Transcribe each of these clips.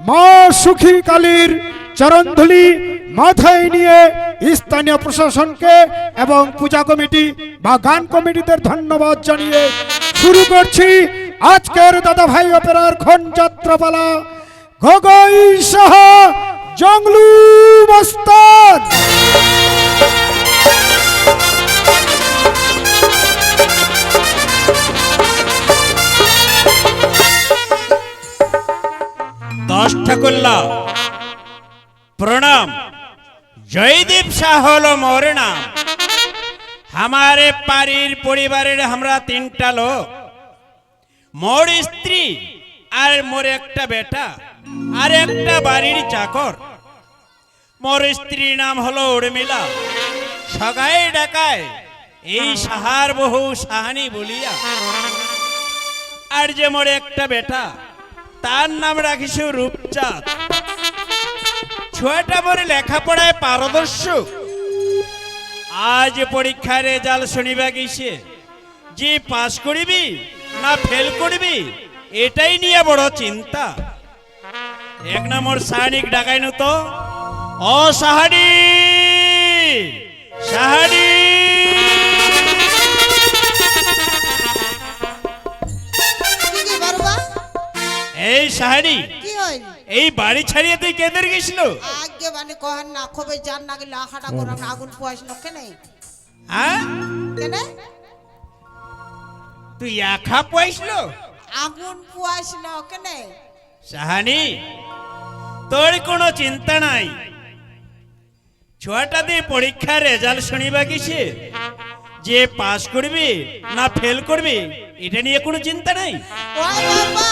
মা সুখী কালীর চরণধুলি মাথায় নিয়ে স্থানীয় প্রশাসনকে এবং পূজা কমিটি বা গান কমিটিদের ধন্যবাদ জানিয়ে শুরু করছি আজকের দাদা ভাই অপেরার খন যাত্রাপালা। গগৈ সাহা জংলু মস্তান। দশ ঠাকুল্লা प्रणाम। जयदीप शाह हलो मोर नाम। हमारे पारिर परिवारेर हमरा तीनटा लोक, मोर स्त्री और मोर एकटा बेटा और एकटा बाड़ीर चाकर। मोर स्त्री नाम हलो उर्मिला, सगाई डाकाय এই সাহার বহু সাহানি বলিয়া। আর যে মোর একটা বেটা তার নাম রাখিছো রূপচাঁদ। ছয়টা মোর লেখাপড়ায় পারদর্শী। আজ পরীক্ষার রেজাল্ট শুনিবা গেছে যে পাস করিবি না ফেল করবি এটাই নিয়ে বড় চিন্তা। এক নম্বর সাহানিক ডাকাইনু তো। ও সাহানি, সাহানি এই সাহানি কি হই এই বাড়ি ছাড়িয়ে তুই কেদের গেছিল? আগে মানে কহন না খবে জান না গেলে আখাটা করাম আগুন পোয়াইছিল কেনে? হ্যাঁ কেনে তুই একা পয়সল? আগুন পোয়াইছিল কেনে? সাহানি তোর কোনো চিন্তা নাই। ছয়টা দিয়ে পরীক্ষার রেজাল্ট শুনিবা গেছে যে পাস করবি না ফেল করবি এটা নিয়ে কোনো চিন্তা নাই। ওই বাবা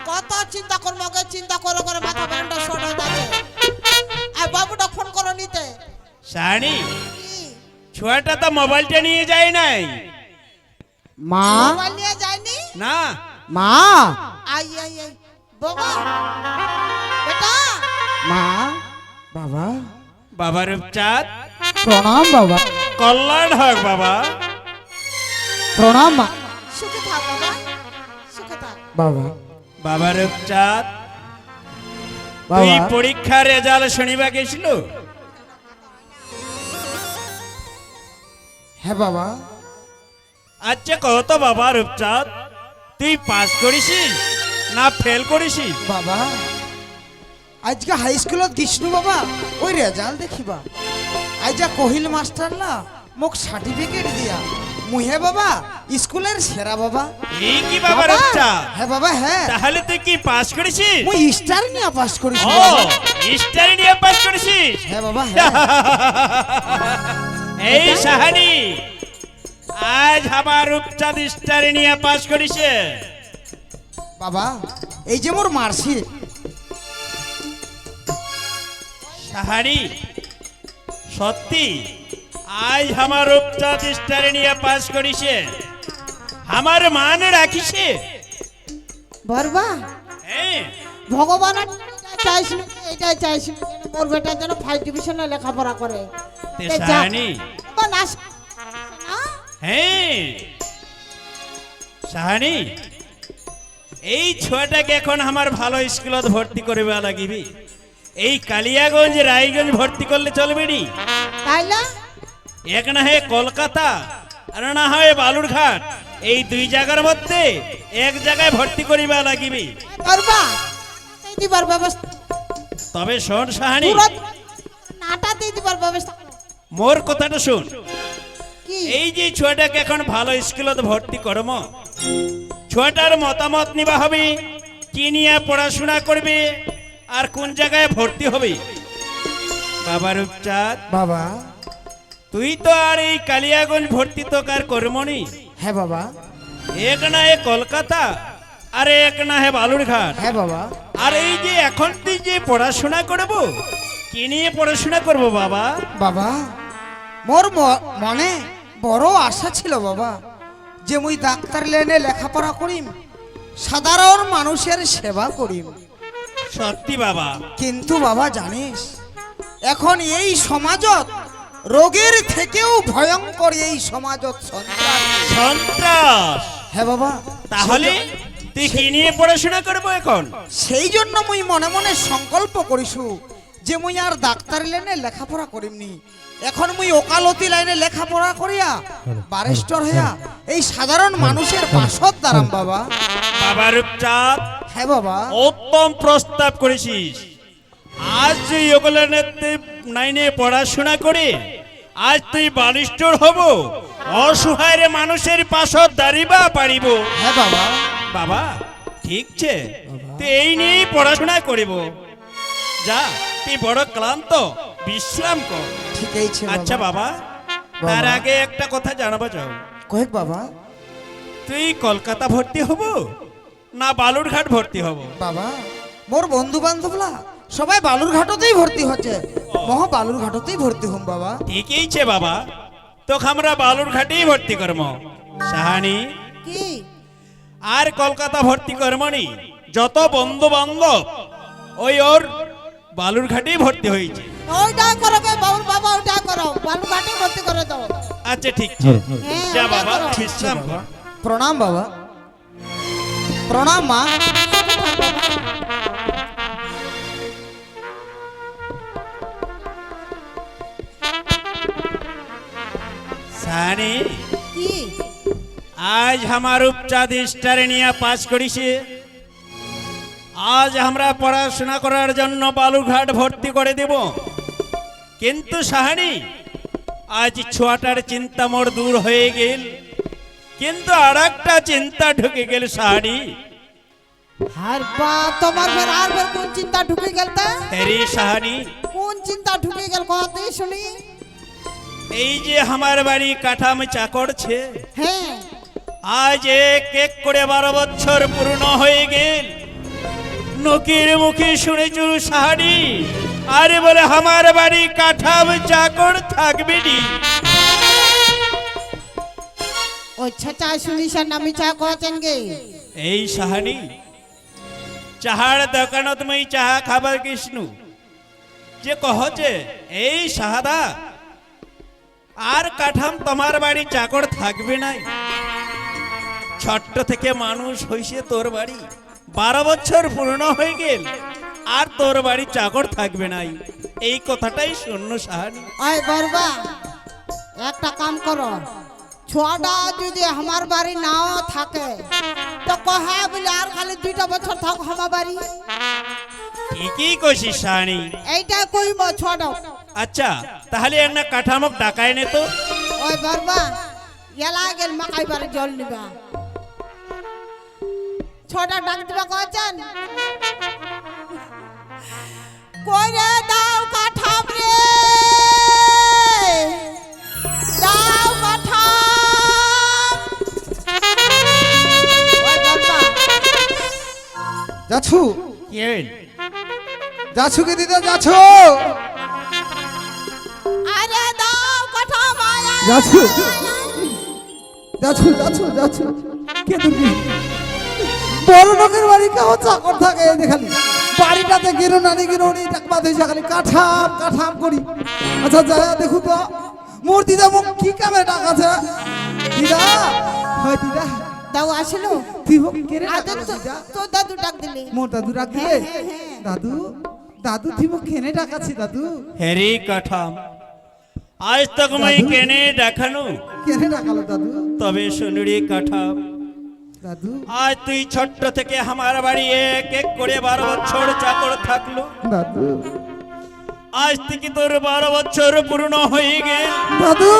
কত চিন্তা করব গে, চিন্তা করে করে মাথা ব্যান্ডা শর্ট হয়ে যাচ্ছে। আর বাবুটা ফোন করো নিতে। সাহানি ছয়টা তো মোবাইলটা নিয়ে যায় নাই। মা মোবাইল নিয়ে যায়নি না মা আই আই আই বাবা বেটা মা বাবা বাবা রূপচাঁদ প্রণাম বাবা। কল্যাণ হোক বাবা। প্রণাম মা। সুখে থাক বাবা, সুখে থাক বাবা বাবা রূপচাঁদ তুই বাবা পরীক্ষার রেজাল্ট শুনিবা গেছিল? হ্যাঁ বাবা। আচ্ছা কত বাবা রূপচাঁদ তুই পাস করিসিস না ফেল করিসিস? বাবা আজকে হাই স্কুলত গিয়েছিল বাবা, ওই রেজাল্ট দেখিবা। আজ কহিল মাস্টার না মোক সার্টিফিকেট দিয়া মুহে বাবা স্কুলের সেরা বাবা। এই কি বাবা রূপচাঁদ? হ্যাঁ বাবা হ্যাঁ, তাহলে তুই কি পাস করিসিস? মুই স্টার নিয়ে পাস করেছি ও বাবা। স্টার নিয়ে পাস করিসিস? হ্যাঁ বাবা হ্যাঁ। এই সাহানি আজ আমার রূপচাঁদ স্টার নিয়ে পাস করিছে। বাবা এই যে মোর মার্কশিট। সাহানি সত্যি আজ আমার রূপচাঁদ স্টার নিয়ে পাস করিছে, আমার মান রাখিছে। বরবা হ্যাঁ ভগবান চাইছিল এটাই চাইছিল মোর বেটা যেন 5 ডিভিশনে লেখাপড়া করে। তে সাহানি বা না হ্যাঁ সাহানি এই ছোয়াটাকে এখন আমার ভালো স্কুলত ভর্তি করবে লাগিবি। এই কালিয়াগঞ্জ রায়গঞ্জ ভর্তি করলে চলবে নি? তাইলা এক না হয় কলকাতা আর না হয় বালুরঘাট, এই দুই জায়গার মধ্যে এক জায়গায় ভর্তি করিবা লাগিবি। বরবা এই দিবার ব্যবস্থা তবে শোন সাহানি তুরত নাটা দিয়ে দিবার ব্যবস্থা করো। মোর কথাটা শোন। কি এই যে ছোয়াটাকে এখন ভালো স্কুলত ভর্তি করম, ছোয়াটার মতামত নিবা হবে কি নিয়ে পড়াশোনা করবে আর কোন জায়গায় ভর্তি হবে। বাবা রূপচাঁদ বাবা তুই তো আর এই কালিয়াগঞ্জ ভর্তি তো কার কর্মনি। হ্যাঁ বাবা এক না হে কলকাতা আর এক না হে বালুরঘাট। হ্যাঁ বাবা। আর এই যে এখন তুই যে পড়াশোনা করব কি নিয়ে পড়াশোনা করব বাবা? বাবা মোর মনে বড় আশা ছিল বাবা যে মুই ডাক্তার লাইনে লেখাপড়া করিম, সাধারণ মানুষের সেবা করিম। সত্যি বাবা কিন্তু বাবা জানিস এখন এই সমাজত রোগের থেকেও ভয়ঙ্কর এই সমাজত সন্ত্রাস। সন্ত্রাস। হ্যাঁ বাবা তাহলে তুই কি নিয়ে পড়াশোনা করবো এখন? সেই জন্য মুই মনে মনে সংকল্প করিছু যে মুই আর ডাক্তারি লাইনে লেখাপড়া করিমনি, এখন মুই ওকালতি লাইনে লেখাপড়া করিয়া ব্যারিস্টার হইয়া এই সাধারণ মানুষের পাশত দাঁড়াম বাবা। বাবা রূপচাঁদ, হ্যাঁ বাবা। উত্তম প্রস্তাব করেছিস। আজ তুই ওগুলো নাইনে পড়াশোনা করে আজ তুই বালিষ্টর হব, অসহায় মানুষের পাশত দাঁড়িবা পারিব। হ্যাঁ বাবা। বাবা ঠিক ছে, তুই এই নিয়েই পড়াশোনা করিব। যা, তুই বড় ক্লান্ত, বিশ্রাম কর। ঠিক আছে আচ্ছা বাবা, তার আগে একটা কথা জানাবো চাও। কয়েক বাবা। তুই কলকাতা ভর্তি হব না বালুরঘাট ভর্তি হব? বাবা মোর বন্ধু বান্ধবলা সবাই বালুরঘাটতেই ভর্তি হচ্ছে, মহা বালুরঘাটতেই ভর্তি হম বাবা। ঠিকই ছে বাবা, তোকে আমরা বালুরঘাটেই ভর্তি করবো। সাহানি কি আর কলকাতা ভর্তি করবনি, যত বন্ধু বান্ধব ওই ওর বালুরঘাটেই ভর্তি হয়েছে। ওইটা করবে বাবুর বাবা, ওইটা করো, বালুঘাটে ভর্তি করে দাও। আচ্ছা ঠিক আছে, হ্যাঁ, যা ওইটা বাবা করো। বিশ্রাম কর। প্রণাম বাবা। প্রণাম মা। সাহানি কি আজ আমার উপচাঁদ স্টারে নিয়ে পাস করেছে। আজ আমরা পড়াশোনা করার জন্য বালুরঘাট ভর্তি করে দেব। কিন্তু সাহানি আজ ছোয়াটার চিন্তা মোর দূর হয়ে গেল, কিন্তু আর একটা চিন্তা ঢুকে গেল সাহানি। আর বা তোমার ফের আর ফের কোন চিন্তা ঢুকে গেল? তা হেরি সাহানি, কোন চিন্তা ঢুকে গেল কতই শুনি। এই যে আমার বাড়ি কাঠাম চাকরছে, হ্যাঁ আজ এক এক করে 12 বছর পূর্ণ হয়ে গেল। নকির মুখে শুনেছু সাহানি, আরে বলে আমার বাড়ি কাঠাম চাকর থাকবে নি। ওই ছাচা শুনিস নামি চা কছেন গে। এই সাহানি চাহার দোকানত মই চাহা খাবার কৃষ্ণু যে কহছে এই সাহাদা আর কাঠাম তোমার বাড়ি চাকর থাকবে নাই। ছোট্ট থেকে মানুষ হইছে তোর বাড়ি, 12 বছর পূর্ণ হয়ে গেল, আর তোর বাড়ি চাকর থাকবে নাই। এই কথাটাই শূন্য সাহানি। ওই বরবা একটা কাম করো, ছোয়াটা যদি আমার বাড়ি নাও থাকে তো কহা বলে আর খালি 2টা বছর থাক আমার বাড়ি। ঠিকই কইছিস সাহানি। এইটা কইব ছোয়াটা। আচ্ছা তাহলে একটা কাঠামোক ডাকায় নে তো। ওই বরবা এলা গেল মাকাই বাড়ি জল নিবা, ছোটা ডাক দিবা কছেন। কই রে দাও কাঠাম রে, দাও কাঠাম। ওই বরবা যাচ্ছু কি হইল? যাচ্ছু কি দিদা যাচ্ছু? আরে দাও কাঠাম আয়া। যাচ্ছু যাচ্ছু যাচ্ছু যাচ্ছু কে তুমি? বড় লোকের বাড়ি কেউ চাকর থাকে দেখালি, বাড়িটাতে গেরো নানি গেরোনি টাকা দিয়েছে খালি কাঠাম কাঠাম করি। আচ্ছা যা দেখু তো মোর দিদা মুখ কি কামে ডাকাছে। দিদা হয় দিদা দাও আসলো। তুই হোক কেরে আদর ডাকাছে দিদা? তো দাদু ডাক দিলি। মোর দাদু ডাক দিলে? হ্যাঁ, হ্যাঁ, হ্যাঁ। দাদু দাদু তুই মুখ কেনে ডাকাছি দাদু? হেরি কাঠাম আজ তক মই কেনে দেখানো, কেনে ডাকালো দাদু? তবে শুনুরি কাঠাম দাদু আজ তুই ছোট্ট থেকে আমার বাড়ি এক এক করে 12 বছর চাকর থাকলো। দাদু আজ থেকে তোর 12 বছর পূর্ণ হয়ে গেল। দাদু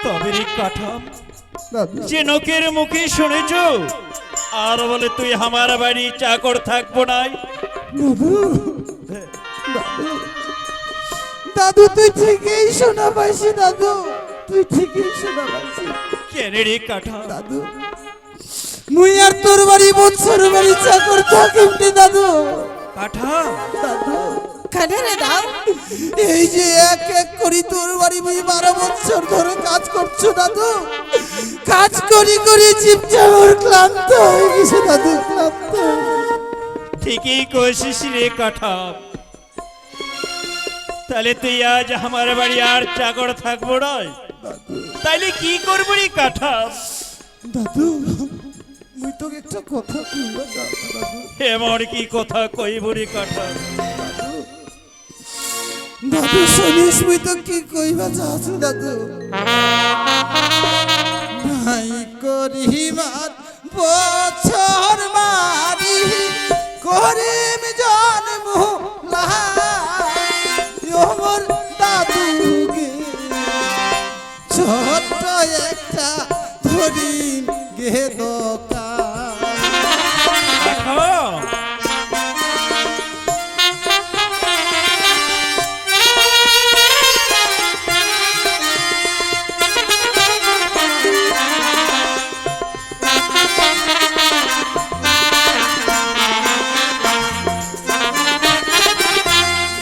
তবে রে কাঠাম দাদু যে নকের মুখে শুনেছ আর বলে তুই আমার বাড়ি চাকর থাকবো নাই। দাদু দাদু দাদু তুই ঠিকই শোনা পাইছি দাদু, তুই ঠিকই শোনা পাইছি কেনে রে কাঠাম? দাদু মুই আর তোর বাড়ি বছর বাড়ি চাকর থাকিমনি দাদু। কাঠাম দাদু কানে রে দাও। এই যে এক এক করি তোর বাড়ি মুই 12 বছর ধরে কাজ করছো দাদু, কাজ করি করি চিপচামর ক্লান্ত হয়ে গেছে দাদু, ক্লান্ত হয়ে গেছে। ঠিকই কইছিস রে কাঠাম। তাহলে তুই আজ আমার বাড়ি আর চাকর থাকবো নাই, তাইলে কি করবো রে কাঠাম? দাদু মুই তোকে একটা কথা কইবা দাদু। এমন কি কথা কইবুরি কাঠা? দাদু শুনিস মুই তো কি কইবা চাচ্ছু দাদু। নাই করিবার বছর মারি করিম জন্ম মোর দাদু গে ছোট্ট একটা ধরিম গে দোকান। কাঠা,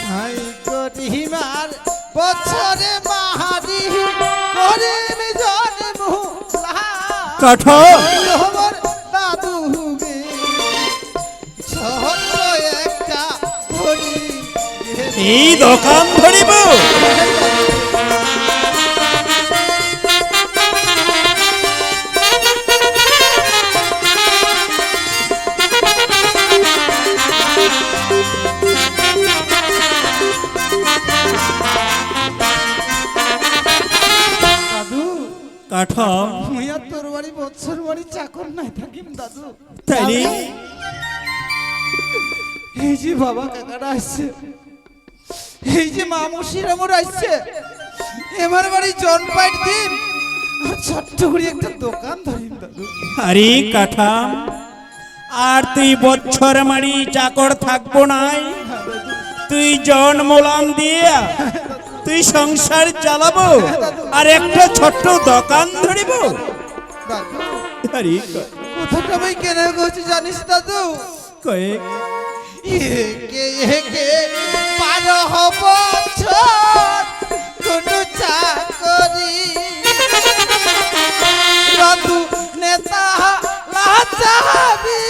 নাই করিমার বছরে মারি করিম জন্ম কাঠা, মোর দাদু গে ছোট্ট একটা ধরিম গে এই দোকান ধরিব? দাদু কাঠা, মুইয়া তোর বাড়ি বৎসর বাড়ি চাকর নাই থাকিম দাদু। তাইলে এই যে বাবা কাকারা আসছে, এই যে মামুসির আমার আসছে, এবার বাড়ি জনপাইট দিন আর ছোট্ট করে একটা দোকান ধরিম দাদু। আরে কাঠা, আর তুই বছর মারি চাকর থাকবো নাই? তুই জন্মলাম দিয়া তুই সংসার চালাবো আর একটা ছোট্ট দোকান ধরিব? দাদু আরে কথাটা ভাই কেন করছি জানিস দাদু? কয়েক একে একে 12 বছর কোনো চাকরি দাদু নেতা লাচাবি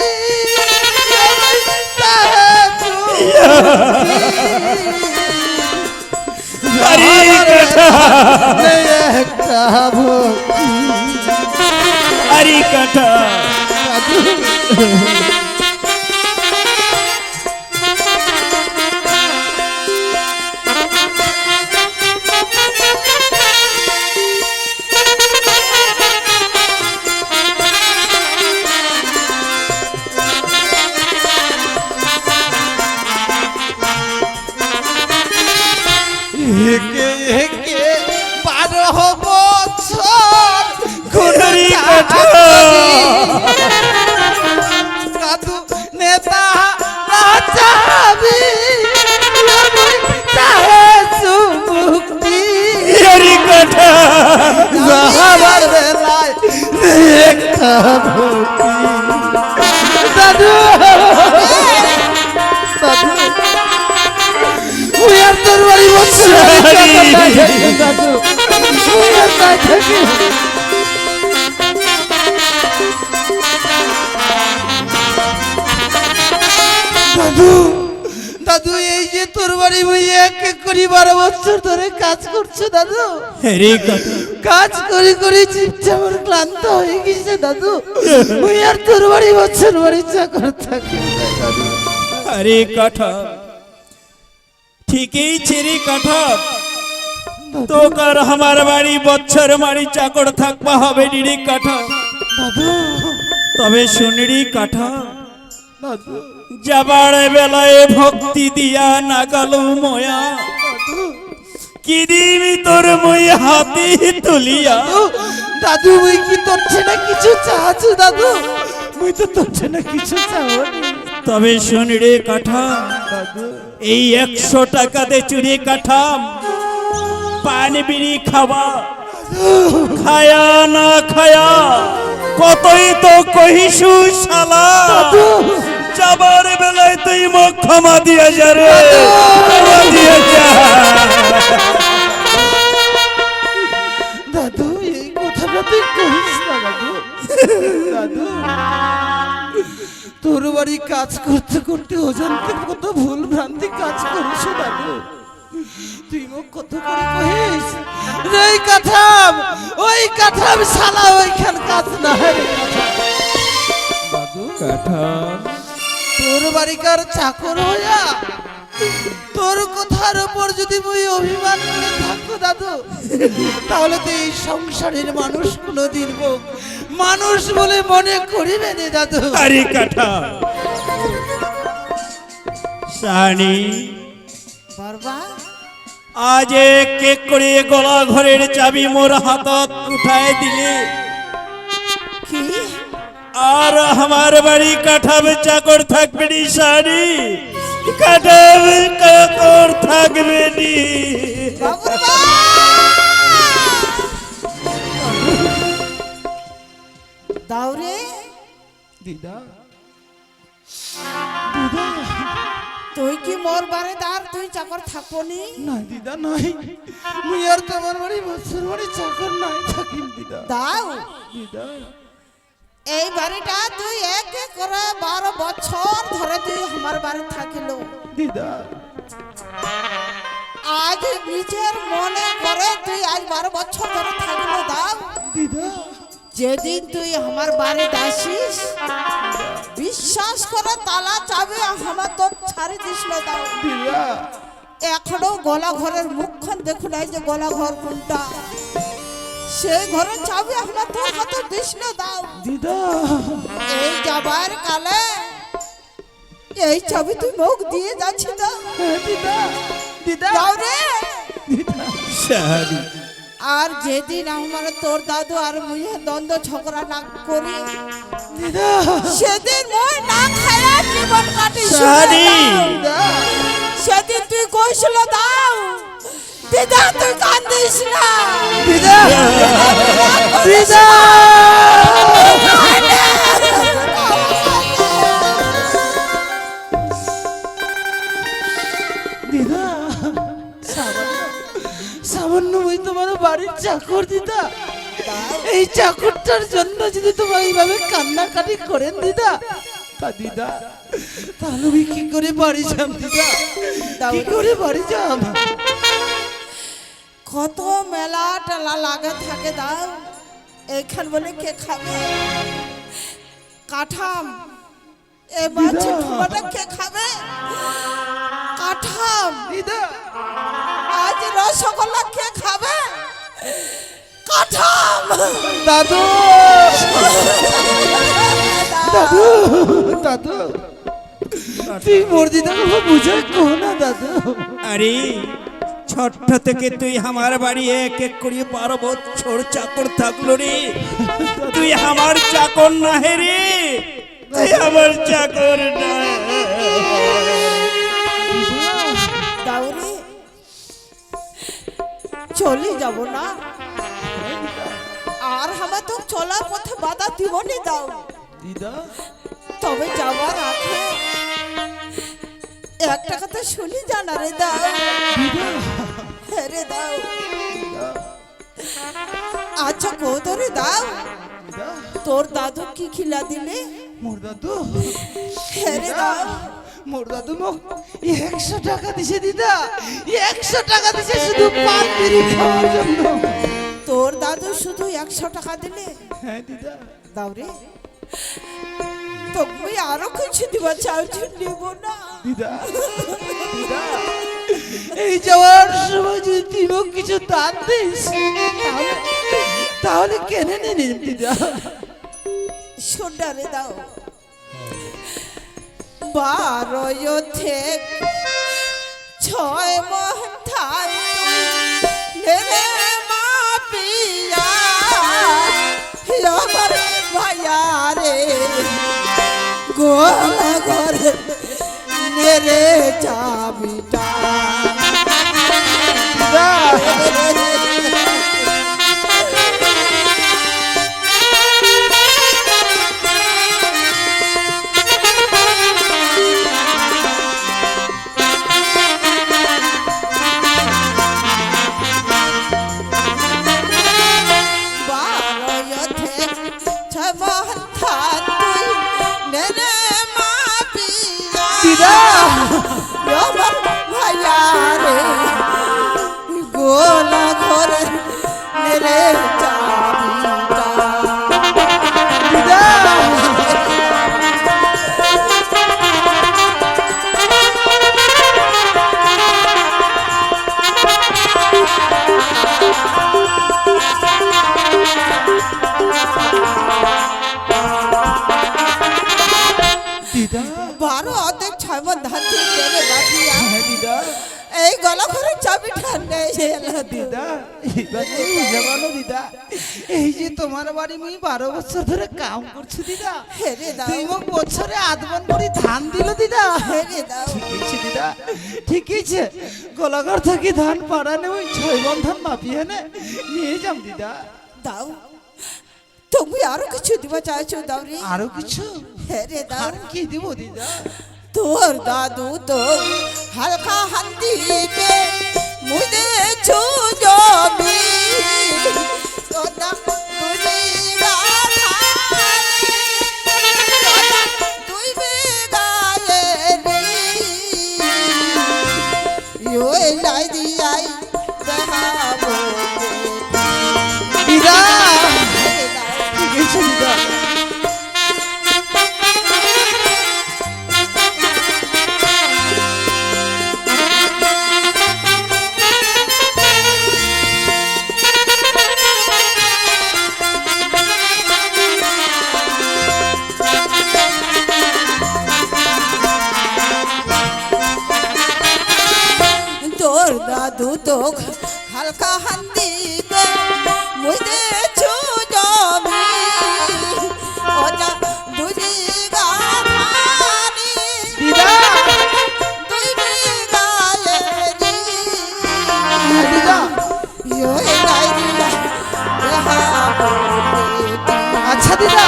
আরে কাঠা, একটা ভক্তি আরে কাঠা, একে একে 12 বছর কোনো চাকরি দাদু নেতা লাচাবি চাহে সুমুক্তি আরে কাঠা, যাহাবার বেলায় একটা ভক্তি দাদু দাদু উই আর তোর বাড়ি বসে দাদু উই আর তাই থাকি দাদু দাদু এই যে তোর বাড়ি মুই এক এক করে 12 বছর ধরে কাজ করছো দাদু। আরে কাঠা, কাজ করে করে চিপটা আমার ক্লান্ত হয়ে গেছে দাদু। মুই আর তোর বাড়ি বছর বাড়ি চাকর থাকি দাদু। আরে কাঠা, ঠিকই ছেড়ে কাঠা, তোকার আমার বাড়ি বছর মারি চাকর থাকবা হবে রে কাঠা। দাদু তবে শুনরি কাঠা, দাদু যাবার বেলায় ভক্তি দিয়া নাগাল ময়া কি দিবি তোর মই হাতি তুলিয়া। দাদু মুই কি তোর না কিছু চাচ্ছু দাদু? মুই তো তোর না কিছু চাও তবে শুন রে কাঠা, দাদু। এই 100 টাকাতে চুরি কাঠা পানি বিড়ি খাওয়া খায়া না খায়া কতই তো কহিসু শালা। যাবার বেলায় তুই মুখ ক্ষমা দিয়া যা রে, ক্ষমা দিয়া যা। দাদু এই কথাটা তুই কহিস না দাদু। দাদু তোর বাড়ি কাজ করতে করতে অজান্তে কত ভুল ভ্রান্তি কাজ করিস দাদু। তুই মুখ কত করে কহিস ওই কাঠাম শালা ওইখান কাজ না হয় রে কাঠাম। কাঁঠাল তোর বাড়িকার চাকর হইয়া তোর কথার উপর যদি মুই অভিমান করে থাকতো দাদু, তাহলে তো এই সংসারের মানুষ কোনোদিন মানুষ বলে মনে করিবে না দাদু। আরে কাঁঠাল সানি বরবা আজ কে করে গলা ঘরের চাবি মোর হাতত উঠায় দিলে কি আর আমার বাড়ি কাঠাব চাকর থাকবে নি সানি, কাঠাব চাকর থাকবে নি। বাবুরবা দাউরে দিদা তুই কি মোর বাড়িদার তুই চাকর থাকবনি? না দিদা নাই, মুই আর তোমার বাড়ি বছর বাড়ি চাকর নাই থাকিম দিদা। দাও দিদা এই বাড়িটা তুই এক এক করে 12 বছর ধরে তুই আমার বাড়ি থাকিল। দিদা আজ নিজের মনে করে তুই আজ 12 বছর ধরে থাকিল। দাও দিদা যেদিন তুই আমার বাড়িতে আসিস বিশ্বাস করে তালা চাবি আমার তো ছাড়ি দিছিল। দাও দিদা এখনো গলা ঘরের মুখখান দেখুন এই যে গলা ঘর কোনটা, সেই ঘরের চাবি আমার তোর হাতে দিছিল। দাও দিদা এই যাবার কালে এই চাবি তুই মুখ দিয়ে যাচ্ছিল। দিদা দিদা দাও রে। সানি আর যেদিন আমার তোর দাদু আর মুই দ্বন্দ্ব ঝগড়া না করি দিদা সেদিন মই না খায়া জীবন কাটি। সানি দিদা সেদিন তুই কইছিল দাও দিদা তুই কান্দিস না। দিদা দিদা দিদা সামান্য ওই তোমার বাড়ির চাকর দিদা, এই চাকরটার জন্য যদি তোমার এইভাবে কান্নাকাটি করেন দিদা, তা দিদা তাহলে আমি কি করে বাড়ি যাম দিদা, কি করে বাড়ি যাম? কত মেলা টেলা লাগে থাকে। দাও এইখান বলে কে খাবে কাঠাম, এবার ছোটটা কে খাবে কাঠাম, দিদা আজ রসগোল্লা কে খাবে কাঠাম। দাদু দাদু দাদু তুই মোর দিদাকে বুঝাই কো না দাদু। আরে ছোট্ট থেকে তুই আমার বাড়ি এক এক করে 12 বছর চাকর থাকলো রে, তুই আমার চাকর না হে রে, তুই আমার চাকর না। দাউরে চলে যাব না আর আমার তো চলার পথে বাধা দিবনি। দাও দিদা তবে যাওয়ার আগে একটা কথা শুনি জানা রে। দাও হ্যাঁ রে দাও। আচ্ছা কৌতরে দাও তোর দাদু কি খিলা দিলে? মোর দাদু হ্যাঁ রে দাও। মোর দাদু মোক 100 টাকা দিছে দিদা, 100 টাকা দিছে শুধু পান বিড়ি খাওয়ার জন্য। তোর দাদু শুধু 100 টাকা দিলে? হ্যাঁ দিদা। দাও রে তুমি আরো কিছু দিবা চাও নিব না দিদা দিদা এই যাওয়ার সময় যদি তুই মোক কিছু দান দিস তাহলে কেনে নিন দিদা। শোনা রে দাও 12 থেকে 6 মাস থাই রে মা পিয়া আমার ভাইয়া রে গোলা ঘরে নেরে চাবিটা। দিদা খাচ্ছি তেরে বাটিয়া হ্যাঁ দিদা এই গলা ঘরে চাবিটা নেই এলা দিদা এবার তুমি বুঝে বলো দিদা এই যে তোমার বাড়ি মুই 12 বছর ধরে কাম করছি দিদা হেরে দাও তুই মোক বছরে আধমন করে ধান দিল দিদা হেরে দাও ঠিক আছে দিদা ঠিক আছে গোলাঘর থেকে ধান পাড়ানে ওই 6 মণ ধান মাপিয়ে নে নিয়ে যাম দিদা দাও তুমি আরো কিছু দিবা চাইছো দাও রে আরো কিছু হেরে দাও আর কি দিব দিদা তোর দাদু তো হালকা হান্দি পে মুদে ছু জমি তোদা তুই গাথালে তোদা তুই বেগায়ে রে ইয়ে লাই দিয়াই দেখাবো দিদা ঠিক আছে দিদা তোর দাদু তো হালকা হান্দি পে মুদে ছু জমি ওটা দুজি গাথানি দিদা তুই বেগায়ে রে দিদা ইয়ে লাই দিয়া দেখাবো আচ্ছা দিদা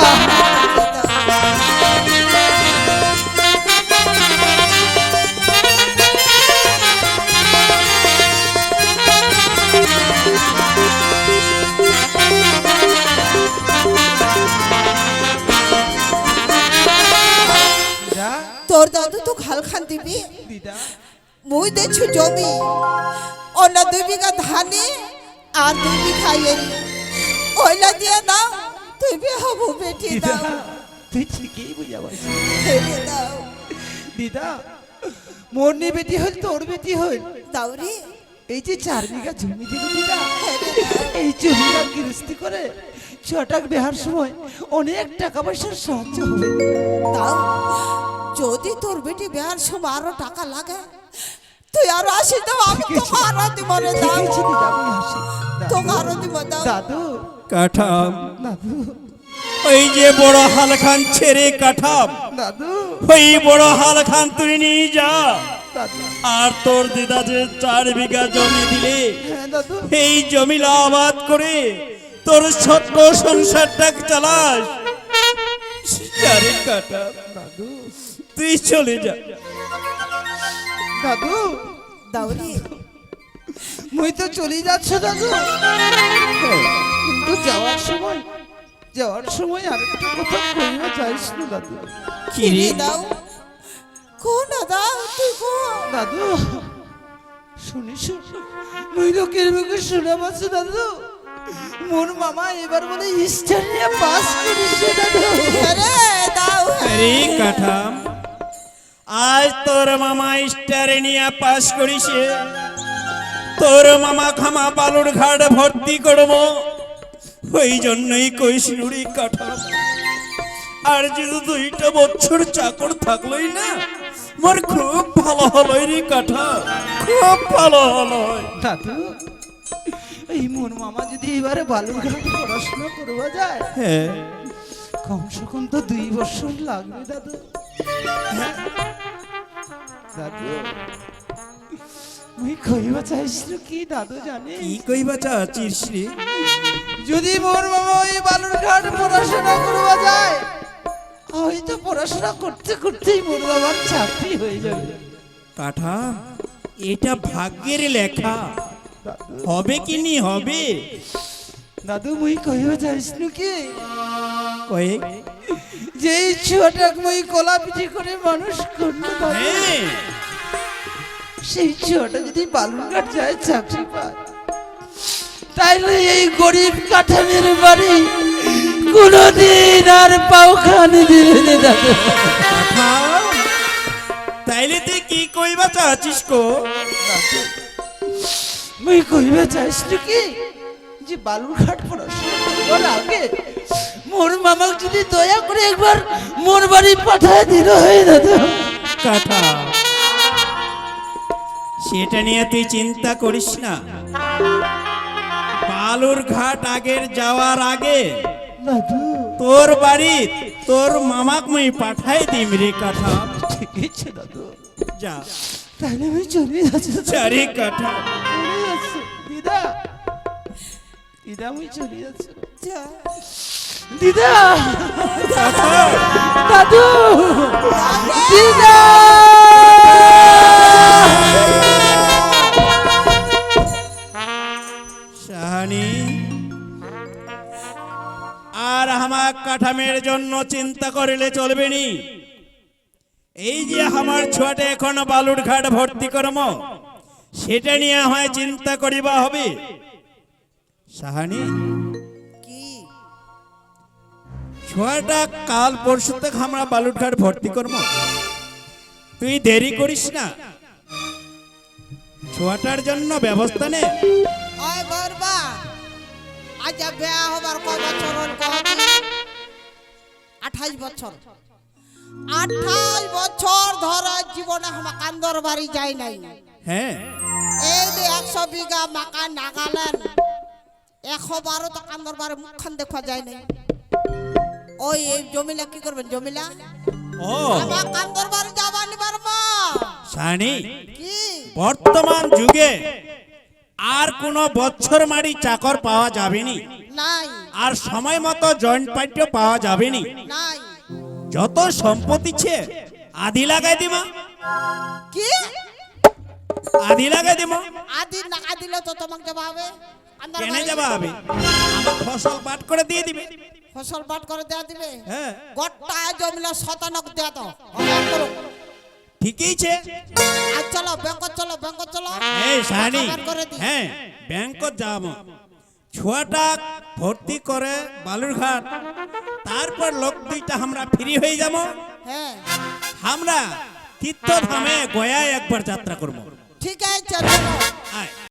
দিদা তোর দাদু তো খাল খান দিবি দিদা মুই দেছু জমি অন্য 2 বিঘা ধানে আর 2 বিঘা এরি ওইলা দিয়ে দাও তুই হবো বেটি দিদা দাও তুই ঠিকই বুঝা পারছিস হেরে দাও দিদা মোর নি বেটি হল তোর বেটি হল দাও রে এই যে 4 বিঘা জমি দিল দিদা হেরে দাও এই জমিটা গৃহস্থী করে ছটাক বেহার সময় অনেক টাকা পয়সার সাহায্য হবে দাও যদি তোর বেটি বিয়ার সময় আরো টাকা লাগে তুই আরো আসি দাও আমি ঠিক তো আছে। আরো দিব রে ঠিক দাও আছে দিদা আমি হাসি তো আরো দিব দাও দাদু কাঠাম দাদু ওই যে বড় হালখান ছেড়ে কাঠাম দাদু ওই বড় হালখান তুই নিয়ে যা দাদু আর তোর দিদা যে 4 বিঘা জমি দিলে হ্যাঁ দাদু এই জমি আবাদ করে তোর ছোট্ট সংসারটা চালাস আরে কাঠাম দাদু তুই চলে যা দাদু দাও রে মুই তো চলে যাচ্ছ দাদু কিন্তু যাওয়ার সময় আরেকটা কথা কইবা চাইছ না দাদু কি রে? কিনে দাও কোন দাও তুই কোন দাদু শুনিস মুই লোকের মুখে শোনা পাচ্ছ দাদু মোর মামা এবার বলে স্টার নিয়ে পাস করিস দাদু হেরে দাও আরে কাঠাম আজ তোর মামা স্টারে নিয়ে পাস করিছে তোর মামা খামা বালুর ঘাট ভর্তি করব ওই জন্যই কইস নুরি কাঠাম আর যদি 2টা বছর চাকর থাকলোই না মোর খুব ভালো হলো রে কাঠাম খুব ভালো হলো দাদু এই মোর মামা যদি এবারে বালুরঘাট পড়াশোনা করবা যায় হ্যাঁ কমসে কম তো 2 বছর লাগবে দাদু দাদু মুই কইবা চাইছিল কি দাদু জানি কি কইবা চাচ্ছিস রে যদি মোর মামা ওই বালুরঘাট পড়াশোনা করবা যায় হয়তো পড়াশোনা করতে করতেই মোর বাবার চাকরি হয়ে যাবে কাঠাম এটা ভাগ্যের লেখা দাদু হবে কি নি হবে দাদু মুই কইবা চাইছিল কি কয়ে যেই ছোটক মুই কলা পিঠি করে মানুষ করলো দাদু হ্যাঁ সেই ছোটটা যদি বালুরঘাট যায় চাকরি পায় তাইলে এই গরিব কাঠামের বাড়ি কোনদিন আর পাও খানি দিবে না দাদু কাঠাম, তাইলে তুই কি কইবা চাচ্ছিস কো মুই কইবা চাইছিল কি যে বালুরঘাট পড়াশোনা করবার আগে মোর মামাক যদি দয়া করে একবার মোর বাড়ি পাঠায় দিল হয় দাদু কাঠাম সেটা নিয়ে তুই চিন্তা করিস না। বালুর ঘাট আগের যাওয়ার আগে দাদু তোর বাড়ি তোর মামাক মুই পাঠাই দিম রে কাঠা। ঠিক আছে দাদু, যা তাহলে আমি চলে যাচ্ছি দাদু। চারি কাঠা। চলে যাচ্ছি দিদা, দিদা আমি চলে যাচ্ছি যা। দিদা, কাঠা, দাদু, দিদা। শাহানি আর আমার কাঠামের জন্য চিন্তা করিলে চলবে নি। এই যে আমার ছোয়াটা এখনো বালুর ঘাট ভর্তি করম, সেটা নিয়ে হয় চিন্তা করিবা হবে। শাহানি কি ছোয়াটা কাল পরশু থেকে আমরা বালুর ঘাট ভর্তি করব, তুই দেরি করিস না। ছোয়াটার জন্য ব্যবস্থা নে। ওই বরবা, আজ বিয়া হবার কয় বছর হল কবি? 28 বছর। 28 বছর ধরে জীবনে আমার কান্দর বাড়ি যাই নাই। হ্যাঁ এই যে 100 বিঘা মাকা নাগালেন, 112 তো কান্দর বাড়ি মুখখান দেখা যায় নাই। ওই এই জমিলা কি করবেন? জমিলা ও আমার কান্দর বাড়ি যাবানি বারমা। শাহানি কি বর্তমান যুগে আর কোনো বছর মারি চাকর পাওয়া যাবে নি, নাই আর সময় মতো জয়েন্ট পার্টিও পাওয়া যাবে নি। নাই যত সম্পত্তি ছে আধি লাগাই দিমা, কি আধি লাগাই দিমা। আদি না দিলে তো তোমাকে যাবা হবে। কান্দর কেনে বাড়ি যাবা হবে? আমার ফসল বাট করে দিয়ে দিবে। ফসল বাট করে দেয়া দিবে। হ্যাঁ গোটা জমিলা শতানক দেয়া তো অনেক করো। ঠিকই ছে। আর চলো ব্যাংক চলো, ব্যাংক চলো। এই শাহানি, টাকা বের করে দি। হ্যাঁ ব্যাংকত যাব, ছোয়াটা ভর্তি করে বালুর ঘাট, তারপর লোক দুইটা আমরা ফ্রি হয়ে যাব। হ্যাঁ আমরা তীর্থধামে গয়ায় একবার যাত্রা করব। ঠিক আছে চলো।